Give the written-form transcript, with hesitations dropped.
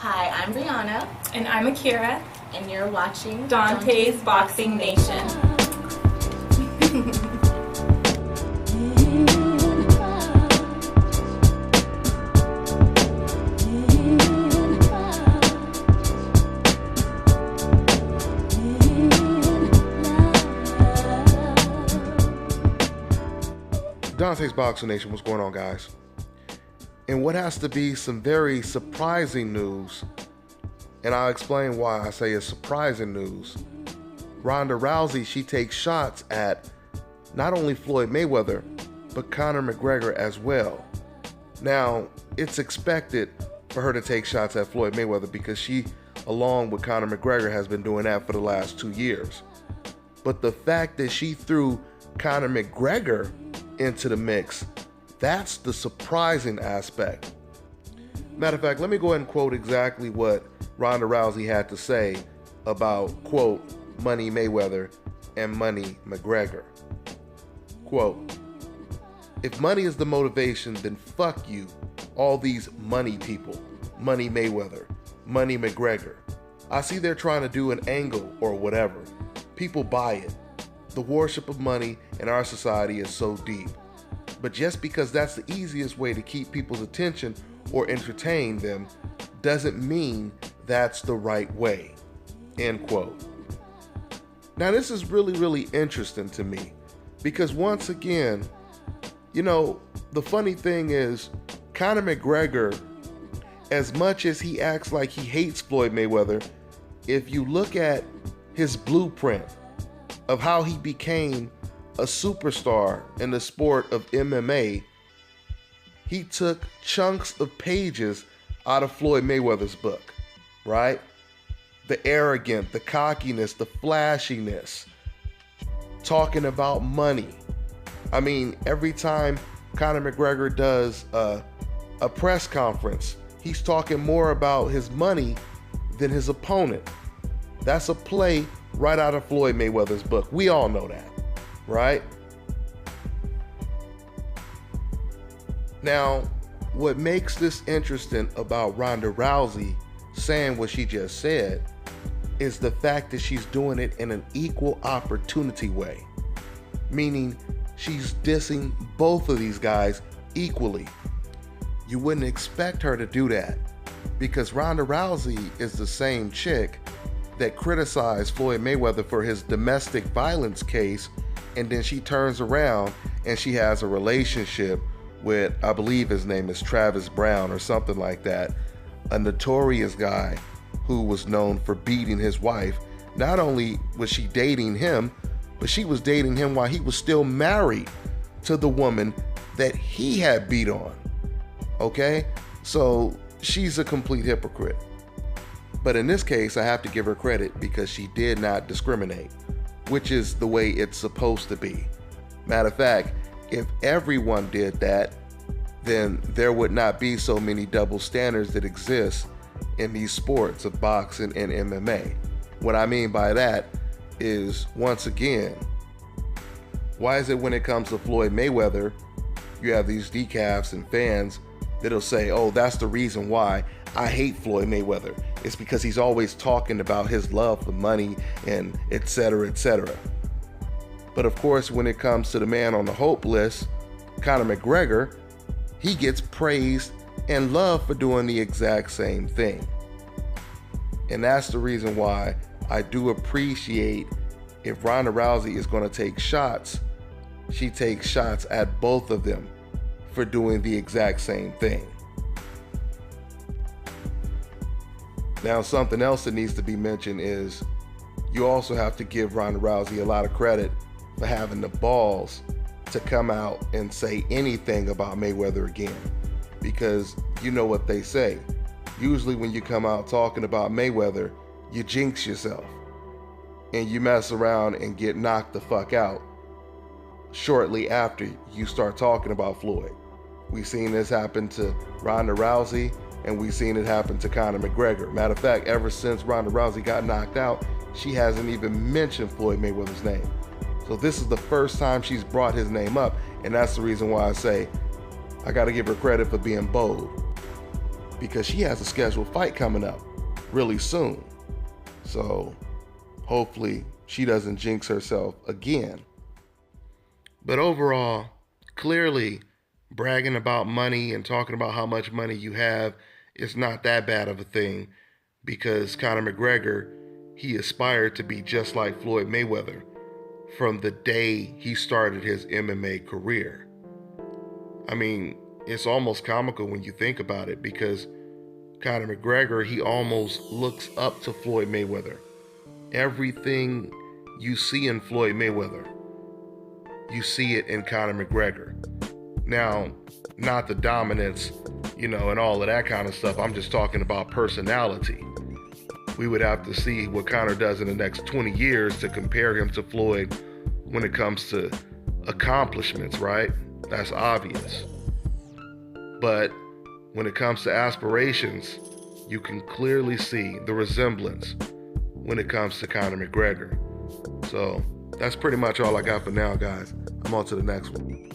Hi, I'm Brianna. And I'm Akira. And you're watching Dante's Boxing Nation. Dante's Boxing Nation, what's going on, guys? And what has to be some very surprising news, and I'll explain why I say it's surprising news. Ronda Rousey, she takes shots at not only Floyd Mayweather, but Conor McGregor as well. Now, it's expected for her to take shots at Floyd Mayweather because she, along with Conor McGregor, has been doing that for the last 2 years. But the fact that she threw Conor McGregor into the mix, that's the surprising aspect. Matter of fact, let me go ahead and quote exactly what Ronda Rousey had to say about, quote, Money Mayweather and Money McGregor. Quote, "If money is the motivation, then fuck you, all these money people, Money Mayweather, Money McGregor. I see they're trying to do an angle or whatever. People buy it. The worship of money in our society is so deep. But just because that's the easiest way to keep people's attention or entertain them doesn't mean that's the right way." End quote. Now, this is really interesting to me because once again, the funny thing is Conor McGregor, as much as he acts like he hates Floyd Mayweather, if you look at his blueprint of how he became a superstar in the sport of MMA, he took chunks of pages out of Floyd Mayweather's book, right? The arrogance, the cockiness, the flashiness, talking about money. I mean, every time Conor McGregor does a press conference, he's talking more about his money than his opponent. That's a play right out of Floyd Mayweather's book. We all know that, right? Now, what makes this interesting about Ronda Rousey saying what she just said is the fact that she's doing it in an equal opportunity way, meaning she's dissing both of these guys equally. You wouldn't expect her to do that because Ronda Rousey is the same chick that criticized Floyd Mayweather for his domestic violence case, and then she turns around and she has a relationship with, I believe his name is Travis Brown or something like that, a notorious guy who was known for beating his wife. Not only was she dating him, but she was dating him while he was still married to the woman that he had beat on. Okay? So she's a complete hypocrite. But in this case, I have to give her credit because she did not discriminate, which is the way it's supposed to be. Matter of fact, if everyone did that, then there would not be so many double standards that exist in these sports of boxing and MMA. What I mean by that is, once again, why is it when it comes to Floyd Mayweather, you have these decafs and fans that'll say, oh, that's the reason why I hate Floyd Mayweather. It's because he's always talking about his love for money and et cetera, et cetera. But of course, when it comes to the man on the hope list, Conor McGregor, he gets praised and loved for doing the exact same thing. And that's the reason why I do appreciate if Ronda Rousey is going to take shots, she takes shots at both of them for doing the exact same thing. Now, something else that needs to be mentioned is you also have to give Ronda Rousey a lot of credit for having the balls to come out and say anything about Mayweather again. Because you know what they say. Usually when you come out talking about Mayweather, you jinx yourself. And you mess around and get knocked the fuck out shortly after you start talking about Floyd. We've seen this happen to Ronda Rousey, and we've seen it happen to Conor McGregor. Matter of fact, ever since Ronda Rousey got knocked out, she hasn't even mentioned Floyd Mayweather's name. So this is the first time she's brought his name up, and that's the reason why I say I got to give her credit for being bold. because she has a scheduled fight coming up really soon. So hopefully she doesn't jinx herself again. But overall, clearly bragging about money and talking about how much money you have is not that bad of a thing, because Conor McGregor, he aspired to be just like Floyd Mayweather from the day he started his MMA career. I mean, it's almost comical when you think about it, because Conor McGregor, he almost looks up to Floyd Mayweather. Everything you see in Floyd Mayweather, you see it in Conor McGregor. Now, not the dominance, and all of that kind of stuff. I'm just talking about personality. We would have to see what Conor does in the next 20 years to compare him to Floyd when it comes to accomplishments, right? That's obvious. But when it comes to aspirations, you can clearly see the resemblance when it comes to Conor McGregor. So that's pretty much all I got for now, guys. I'm on to the next one.